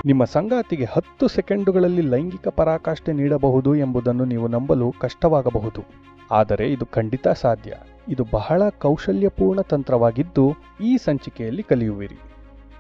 ನಿಮ್ಮ ಸಂಗಾತಿಗೆ 10 ಸೆಕೆಂಡುಗಳಲ್ಲಿ ಲೈಂಗಿಕ ಪರಾಕಾಷ್ಠೆ ನೀಡಬಹುದು ಎಂಬುದನ್ನು ನೀವು ನಂಬಲು ಕಷ್ಟವಾಗಬಹುದು, ಆದರೆ ಇದು ಖಂಡಿತ ಸಾಧ್ಯ. ಇದು ಬಹಳ ಕೌಶಲ್ಯಪೂರ್ಣ ತಂತ್ರವಾಗಿದ್ದು ಈ ಸಂಚಿಕೆಯಲ್ಲಿ ಕಲಿಯುವಿರಿ.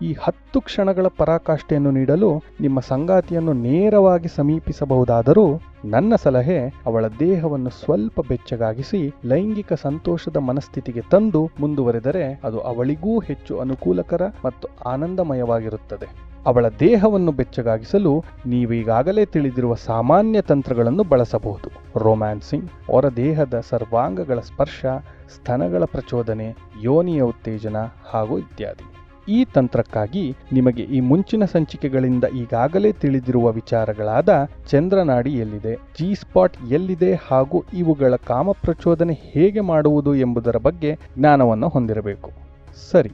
ಈ 10 ಕ್ಷಣಗಳ ಪರಾಕಾಷ್ಠೆಯನ್ನು ನೀಡಲು ನಿಮ್ಮ ಸಂಗಾತಿಯನ್ನು ನೇರವಾಗಿ ಸಮೀಪಿಸಬಹುದಾದರೂ ನನ್ನ ಸಲಹೆ ಅವಳ ದೇಹವನ್ನು ಸ್ವಲ್ಪ ಬೆಚ್ಚಗಾಗಿಸಿ ಲೈಂಗಿಕ ಸಂತೋಷದ ಮನಸ್ಥಿತಿಗೆ ತಂದು ಮುಂದುವರೆದರೆ ಅದು ಅವಳಿಗೂ ಹೆಚ್ಚು ಅನುಕೂಲಕರ ಮತ್ತು ಆನಂದಮಯವಾಗಿರುತ್ತದೆ. ಅವಳ ದೇಹವನ್ನು ಬೆಚ್ಚಗಾಗಿಸಲು ನೀವೀಗಾಗಲೇ ತಿಳಿದಿರುವ ಸಾಮಾನ್ಯ ತಂತ್ರಗಳನ್ನು ಬಳಸಬಹುದು. ರೊಮ್ಯಾನ್ಸಿಂಗ್, ಹೊರ ದೇಹದ ಸರ್ವಾಂಗಗಳ ಸ್ಪರ್ಶ, ಸ್ತನಗಳ ಪ್ರಚೋದನೆ, ಯೋನಿಯ ಉತ್ತೇಜನ ಹಾಗೂ ಇತ್ಯಾದಿ. ಈ ತಂತ್ರಕ್ಕಾಗಿ ನಿಮಗೆ ಈ ಮುಂಚಿನ ಸಂಚಿಕೆಗಳಿಂದ ಈಗಾಗಲೇ ತಿಳಿದಿರುವ ವಿಚಾರಗಳಾದ ಚಂದ್ರನಾಡಿ ಎಲ್ಲಿದೆ, ಜಿ ಸ್ಪಾಟ್ ಎಲ್ಲಿದೆ ಹಾಗೂ ಇವುಗಳ ಕಾಮ ಪ್ರಚೋದನೆ ಹೇಗೆ ಮಾಡುವುದು ಎಂಬುದರ ಬಗ್ಗೆ ಜ್ಞಾನವನ್ನು ಹೊಂದಿರಬೇಕು. ಸರಿ,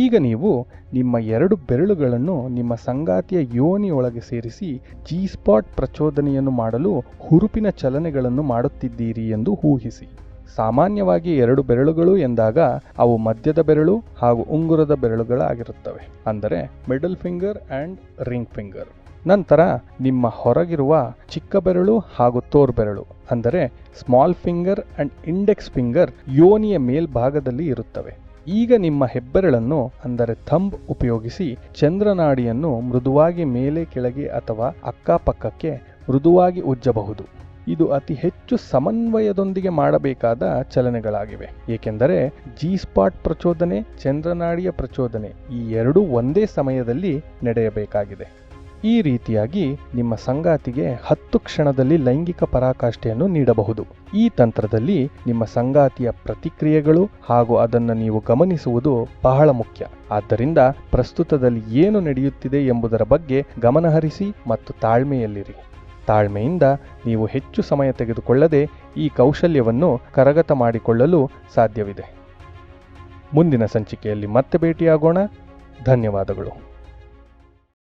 ಈಗ ನೀವು ನಿಮ್ಮ 2 ಬೆರಳುಗಳನ್ನು ನಿಮ್ಮ ಸಂಗಾತಿಯ ಯೋನಿಯೊಳಗೆ ಸೇರಿಸಿ ಜಿ ಸ್ಪಾಟ್ ಪ್ರಚೋದನೆಯನ್ನು ಮಾಡಲು ಹುರುಪಿನ ಚಲನೆಗಳನ್ನು ಮಾಡುತ್ತಿದ್ದೀರಿ ಎಂದು ಊಹಿಸಿ. ಸಾಮಾನ್ಯವಾಗಿ 2 ಬೆರಳುಗಳು ಎಂದಾಗ ಅವು ಮಧ್ಯದ ಬೆರಳು ಹಾಗೂ ಉಂಗುರದ ಬೆರಳುಗಳಾಗಿರುತ್ತವೆ, ಅಂದರೆ middle finger and ring finger. ನಂತರ ನಿಮ್ಮ ಹೊರಗಿರುವ ಚಿಕ್ಕ ಬೆರಳು ಹಾಗೂ ತೋರ್ಬೆರಳು, ಅಂದರೆ small finger and index finger ಯೋನಿಯ ಮೇಲ್ಭಾಗದಲ್ಲಿ ಇರುತ್ತವೆ. ಈಗ ನಿಮ್ಮ ಹೆಬ್ಬೆರಳನ್ನು, ಅಂದರೆ ಥಂಬ್ ಉಪಯೋಗಿಸಿ ಚಂದ್ರನಾಡಿಯನ್ನು ಮೃದುವಾಗಿ ಮೇಲೆ ಕೆಳಗೆ ಅಥವಾ ಅಕ್ಕಪಕ್ಕಕ್ಕೆ ಮೃದುವಾಗಿ ಉಜ್ಜಬಹುದು. ಇದು ಅತಿ ಹೆಚ್ಚು ಸಮನ್ವಯದೊಂದಿಗೆ ಮಾಡಬೇಕಾದ ಚಲನೆಗಳಾಗಿವೆ, ಏಕೆಂದರೆ ಜಿ ಸ್ಪಾಟ್ ಪ್ರಚೋದನೆ, ಚಂದ್ರನಾಡಿಯ ಪ್ರಚೋದನೆ ಈ ಎರಡೂ ಒಂದೇ ಸಮಯದಲ್ಲಿ ನಡೆಯಬೇಕಾಗಿದೆ. ಈ ರೀತಿಯಾಗಿ ನಿಮ್ಮ ಸಂಗಾತಿಗೆ 10 ಕ್ಷಣದಲ್ಲಿ ಲೈಂಗಿಕ ಪರಾಕಾಷ್ಠೆಯನ್ನು ನೀಡಬಹುದು. ಈ ತಂತ್ರದಲ್ಲಿ ನಿಮ್ಮ ಸಂಗಾತಿಯ ಪ್ರತಿಕ್ರಿಯೆಗಳು ಹಾಗೂ ಅದನ್ನು ನೀವು ಗಮನಿಸುವುದು ಬಹಳ ಮುಖ್ಯ. ಆದ್ದರಿಂದ ಪ್ರಸ್ತುತದಲ್ಲಿ ಏನು ನಡೆಯುತ್ತಿದೆ ಎಂಬುದರ ಬಗ್ಗೆ ಗಮನಹರಿಸಿ ಮತ್ತು ತಾಳ್ಮೆಯಲ್ಲಿರಿ. ತಾಳ್ಮೆಯಿಂದ ನೀವು ಹೆಚ್ಚು ಸಮಯ ತೆಗೆದುಕೊಳ್ಳದೆ ಈ ಕೌಶಲ್ಯವನ್ನು ಕರಗತ ಮಾಡಿಕೊಳ್ಳಲು ಸಾಧ್ಯವಿದೆ. ಮುಂದಿನ ಸಂಚಿಕೆಯಲ್ಲಿ ಮತ್ತೆ ಭೇಟಿಯಾಗೋಣ. ಧನ್ಯವಾದಗಳು.